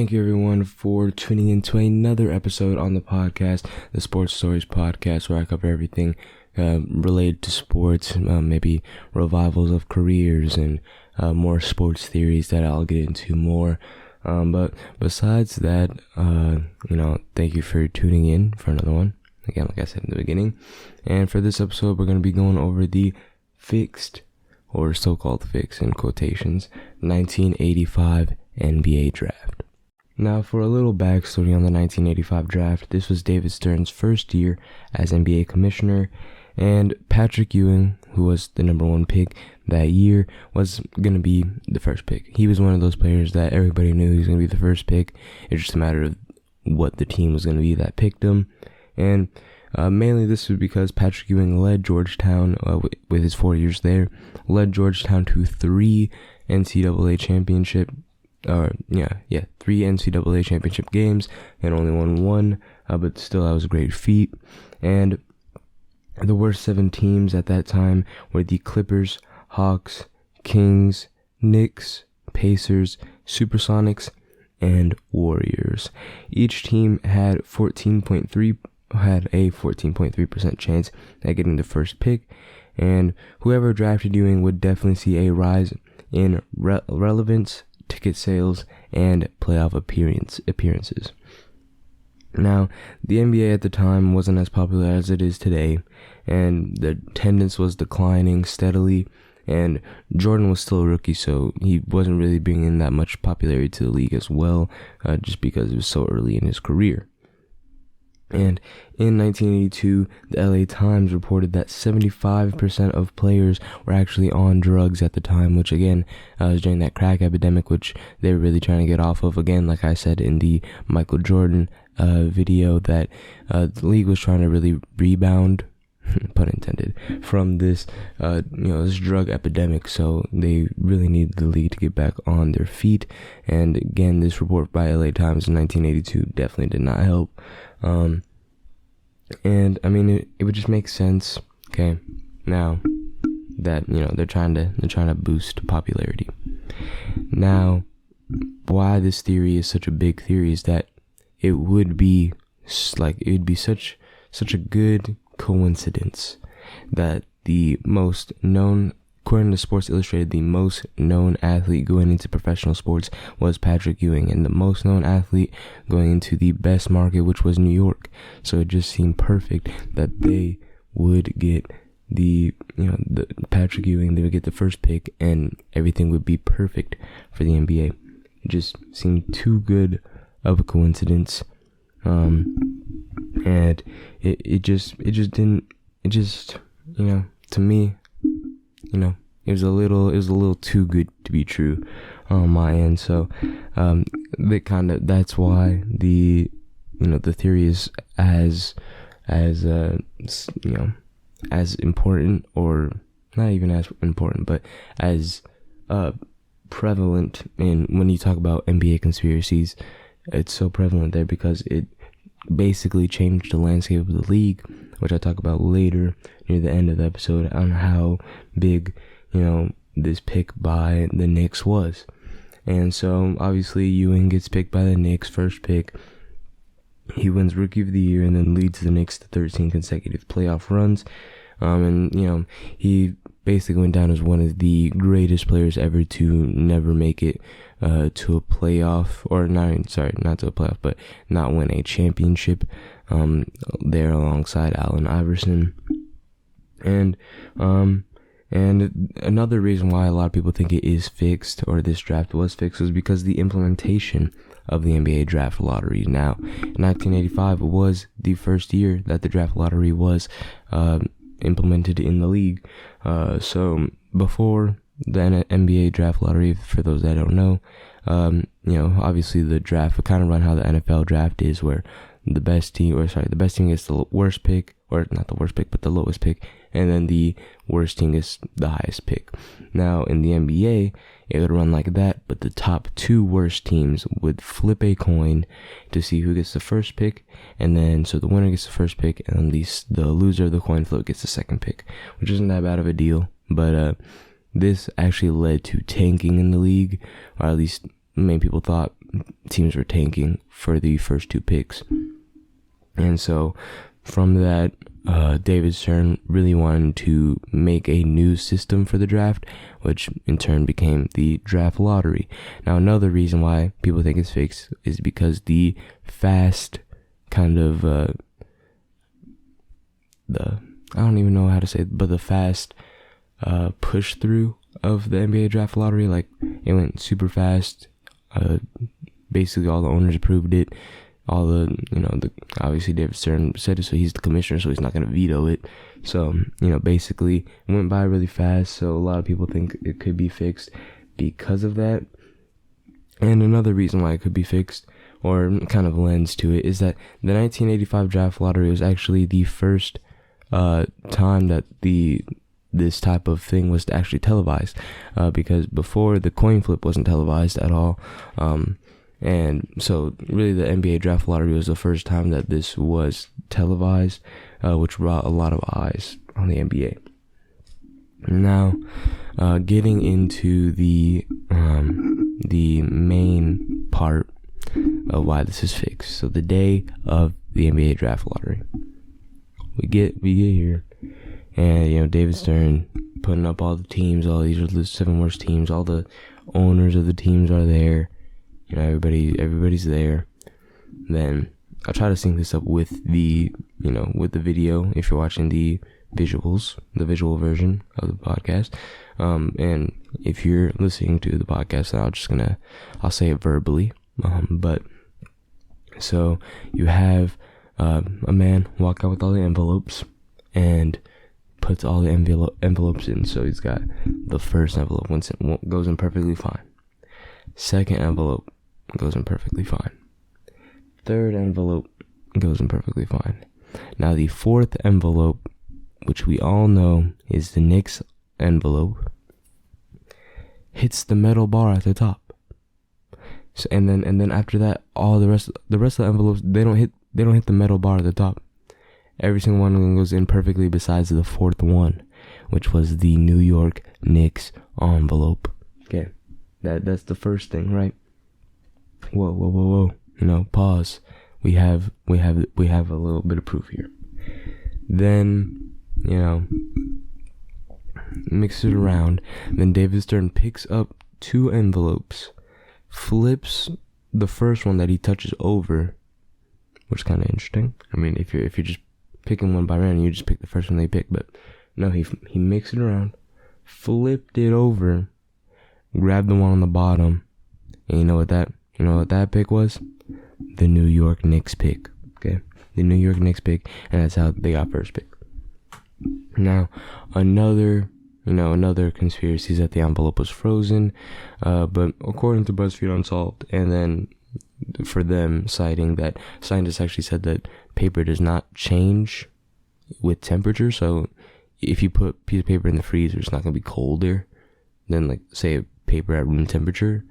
Thank you everyone for tuning in to another episode on the podcast, the Sports Stories Podcast, where I cover everything related to sports, maybe revivals of careers and more sports theories that I'll get into more. But besides that, thank you for tuning in for another one. Again, like I said in the beginning. And for this episode, we're going to be going over the fixed, or so-called fixed in quotations, 1985 NBA draft. Now, for a little backstory on the 1985 draft, this was David Stern's first year as NBA commissioner, and Patrick Ewing, who was the number one pick that year, was going to be the first pick. He was one of those players that everybody knew he was going to be the first pick. It's just a matter of what the team was going to be that picked him. And mainly this was because Patrick Ewing led Georgetown, with his 4 years there, led Georgetown to three NCAA championship games and only won one, but still that was a great feat. And the worst 7 teams at that time were the Clippers, Hawks, Kings, Knicks, Pacers, Supersonics, and Warriors. Each team had a 14.3% chance at getting the first pick, and whoever drafted Ewing would definitely see a rise in relevance, ticket sales, and playoff appearances. Now, the NBA at the time wasn't as popular as it is today, and the attendance was declining steadily, and Jordan was still a rookie, so he wasn't really bringing that much popularity to the league as well, just because it was so early in his career. And in 1982, the LA Times reported that 75% of players were actually on drugs at the time, which again was during that crack epidemic, which they were really trying to get off of. Again, like I said in the Michael Jordan video, that the league was trying to really rebound, pun intended, from this this drug epidemic. So they really needed the league to get back on their feet. And again, this report by LA Times in 1982 definitely did not help. And I mean, it would just make sense. Okay, now that they're trying to boost popularity. Now, why this theory is such a big theory is that it would be such a good coincidence that the most known, according to Sports Illustrated, the most known athlete going into professional sports was Patrick Ewing, and the most known athlete going into the best market, which was New York. So it just seemed perfect that they would get the Patrick Ewing, they would get the first pick, and everything would be perfect for the NBA. It just seemed too good of a coincidence, and it just to me, it was a little too good to be true on my end. So that's why the theory is as important, or not even as important, but as prevalent in when you talk about NBA conspiracies. It's so prevalent there because it basically changed the landscape of the league, which I talk about later near the end of the episode, on how big this pick by the Knicks was. And so obviously Ewing gets picked by the Knicks, first pick. He wins Rookie of the Year and then leads the Knicks to 13 consecutive playoff runs. He basically went down as one of the greatest players ever to never make it to a playoff, or not to a playoff, but not win a championship there alongside Allen Iverson. And another reason why a lot of people think it is fixed, or this draft was fixed, was because the implementation of the NBA draft lottery. Now, 1985 was the first year that the draft lottery was implemented in the league. So before the NBA draft lottery, for those that don't know, obviously the draft would kind of run how the NFL draft is, where the best team gets the worst pick, or not the worst pick, but the lowest pick, and then the worst team gets the highest pick. Now, in the NBA, it would run like that, but the top 2 worst teams would flip a coin to see who gets the first pick, and then so the winner gets the first pick, and the loser of the coin flip gets the second pick, which isn't that bad of a deal. But this actually led to tanking in the league, or at least many people thought teams were tanking for the first 2 picks. And so from that, David Stern really wanted to make a new system for the draft, which in turn became the draft lottery. Now, another reason why people think it's fixed is because the fast kind of, I don't even know how to say it, but the fast push through of the NBA draft lottery, like it went super fast. Basically all the owners approved it. All obviously David Stern said it, so he's the commissioner, so he's not going to veto it. So, basically it went by really fast. So a lot of people think it could be fixed because of that. And another reason why it could be fixed, or kind of lends to it, is that the 1985 draft lottery was actually the first time that this type of thing was actually televised, because before the coin flip wasn't televised at all. And so really the NBA draft lottery was the first time that this was televised, which brought a lot of eyes on the NBA. Now, getting into the main part of why this is fixed. So the day of the NBA draft lottery, we get here, and David Stern putting up all the teams. All these are the 7 worst teams. All the owners of the teams are there. Everybody's there. Then I'll try to sync this up with the video if you're watching the visual version of the podcast. And if you're listening to the podcast, I'll say it verbally. But so you have a man walk out with all the envelopes and puts all the envelopes in. So he's got the first envelope goes in perfectly fine. Second envelope goes in perfectly fine. Third envelope goes in perfectly fine. Now the fourth envelope, which we all know is the Knicks envelope, hits the metal bar at the top. So, and then after that, all the rest of the envelopes, they don't hit the metal bar at the top. Every single one of them goes in perfectly, besides the fourth one, which was the New York Knicks envelope. Okay, that's the first thing, right? Whoa. Pause. We have a little bit of proof here. Then, mix it around. Then David Stern picks up 2 envelopes, flips the first one that he touches over, which is kind of interesting. I mean, if you're just picking one by random, you just pick the first one they pick. But no, he mixed it around, flipped it over, grabbed the one on the bottom, and you know what that pick was? The New York Knicks pick. Okay, the New York Knicks pick, and that's how they got first pick. Now, another conspiracy is that the envelope was frozen, but according to BuzzFeed Unsolved, and then for them citing that scientists actually said that paper does not change with temperature. So if you put a piece of paper in the freezer, it's not going to be colder than, like, say, a paper at room temperature,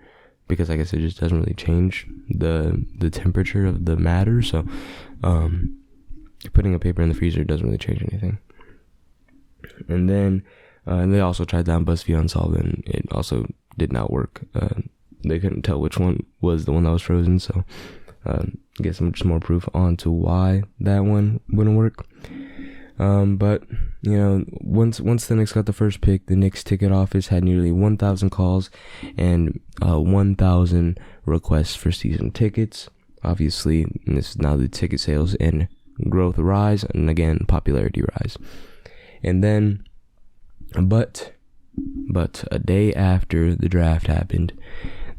because I guess it just doesn't really change the temperature of the matter. So putting a paper in the freezer doesn't really change anything. And then and they also tried that on BuzzFeed Unsolved, and it also did not work. They couldn't tell which one was the one that was frozen, so get some just more proof on to why that one wouldn't work. But once the Knicks got the first pick, the Knicks ticket office had nearly 1,000 calls and 1,000 requests for season tickets. Obviously, this is now the ticket sales and growth rise, and again popularity rise. And then, but a day after the draft happened,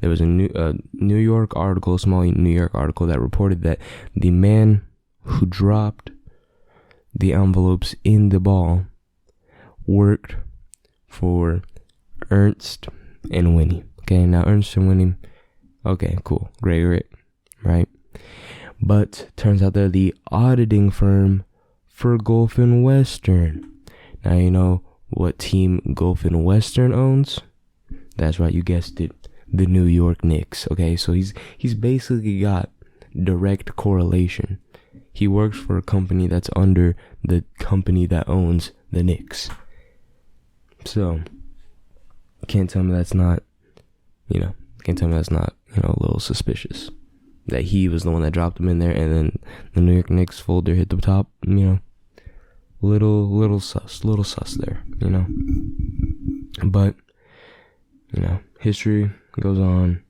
there was a New York article, a small New York article, that reported that the man who dropped the envelopes in the ball worked for Ernst and Winnie. Okay, now Ernst and Winnie, okay, cool, great, right? But turns out they're the auditing firm for Gulf and Western. Now you know what team Gulf and Western owns? That's right, you guessed it, the New York Knicks. Okay, so he's basically got direct correlation. He works for a company that's under the company that owns the Knicks. So, can't tell me that's not a little suspicious that he was the one that dropped him in there, and then the New York Knicks folder hit the top. Little sus there. But history goes on.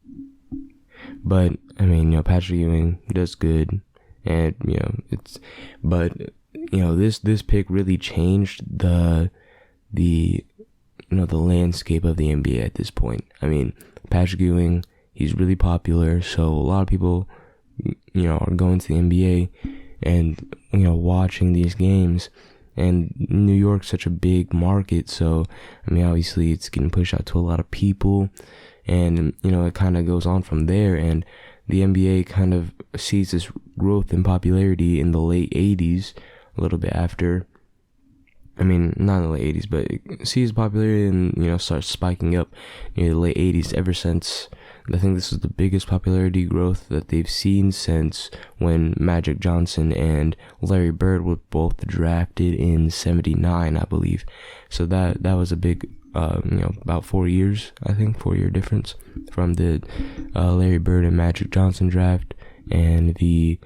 But I mean, Patrick Ewing does good, and this pick really changed the landscape of the NBA at this point. I mean, Patrick Ewing, he's really popular, so a lot of people, are going to the NBA and, watching these games. And New York's such a big market, so, I mean, obviously it's getting pushed out to a lot of people, and, it kind of goes on from there, and the NBA kind of sees this growth in popularity in the late 80s, a little bit after. I mean, not in the late 80s, but it sees popularity and, starts spiking up near the late 80s ever since. I think this is the biggest popularity growth that they've seen since when Magic Johnson and Larry Bird were both drafted in 79, I believe. So that was a big, about 4 years, I think, 4-year difference from the Larry Bird and Magic Johnson draft and the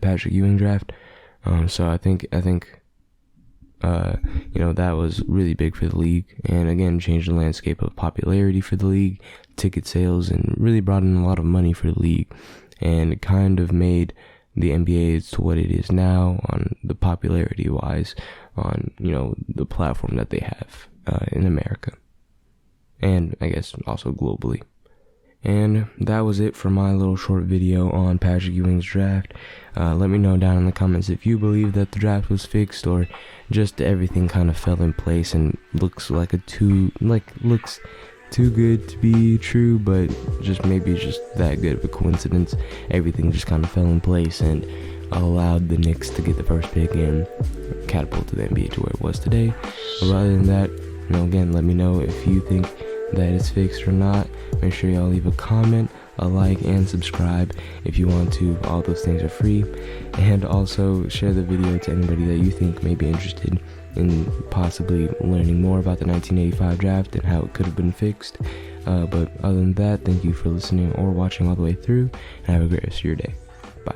Patrick Ewing draft. So I think that was really big for the league, and again changed the landscape of popularity for the league, ticket sales, and really brought in a lot of money for the league, and it kind of made the NBA to what it is now on the popularity wise, on the platform that they have in America, and I guess also globally. And that was it for my little short video on Patrick Ewing's draft. Let me know down in the comments if you believe that the draft was fixed, or just everything kind of fell in place and looks too good to be true, but just that good of a coincidence. Everything just kind of fell in place and allowed the Knicks to get the first pick and catapult the NBA to where it was today. But other than that, again, let me know if you think that it's fixed or not. Make sure y'all leave a comment, a like, and subscribe if you want to. All those things are free. And also share the video to anybody that you think may be interested in possibly learning more about the 1985 draft and how it could have been fixed. But other than that, thank you for listening or watching all the way through, and have a great rest of your day. Bye.